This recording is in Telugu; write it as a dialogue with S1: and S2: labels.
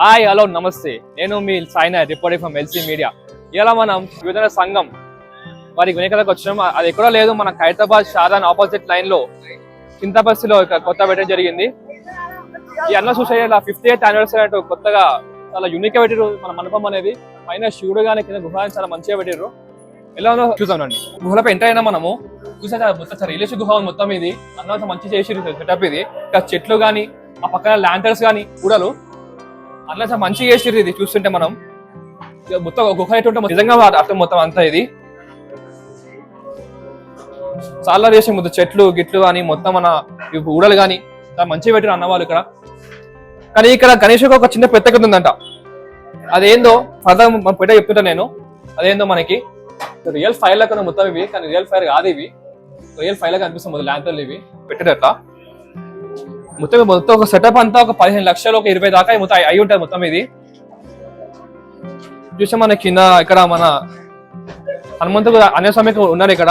S1: హాయ్ హలో నమస్తే, నేను మీ Sainath reporting from LC media. ఇలా మనం యువజన సంఘం వారి వినేకలకు వచ్చాం. అది ఎక్కడో లేదు, మన హైదరాబాద్ షాదాన్ ఆపోజిట్ లైన్ లో చింతపల్లిలో కొత్త పెట్టడం జరిగింది. ఈ అన్న సొసైటీ 50th యానివర్సరీ అంటూ కొత్తగా చాలా యూనిక్ గా పెట్టారు. మన మండపం అనేది పైన శివుడు గానీ కింద గుహ చాలా మంచిగా పెట్టారు. ఎలా ఉందో చూసామండి. గుహలపై ఎంటర్ అయినా మనము చూసా మొత్తం రిలేషన్ గుహ మొత్తం ఇది అన్నంత మంచి చేసి సెటప్ ఇది. ఇంకా చెట్లు గానీ ఆ పక్కన ల్యాంటర్స్ గానీ కూడలు అట్లా చాలా మంచిగా చేసిర్రు. ఇది చూస్తుంటే మనం మొత్తం గుహ ఎటువంటి నిజంగా అర్థం మొత్తం అంతా ఇది చాలా చేసే మొత్తం చెట్లు గిట్లు కానీ మొత్తం మన ఊడలు కానీ చాలా మంచిగా పెట్టారు అన్నవాళ్ళు ఇక్కడ. కానీ ఇక్కడ గణేష్కి ఒక చిన్న ప్రత్యేకత ఉందంట. అదేందో ఫర్దర్ మన పెట్ట చెప్తుంటా నేను. అదేందో మనకి రియల్ ఫైర్ లాగా మొత్తం ఇవి, కానీ రియల్ ఫైర్ కాదు ఇవి, రియల్ ఫైర్ లాగా అనిపిస్తుంది మొత్తం ల్యాంతర్లు ఇవి పెట్టేటట్లా. మొత్తం ఒక సెటప్ అంతా ఒక 15 లక్షలు, ఒక 20 దాకా మొత్తం అయి ఉంటుంది మొత్తం ఇది. చూసా మన కింద ఇక్కడ మన హనుమంతుడు ఆంజనేయ స్వామి ఉన్నారు ఇక్కడ.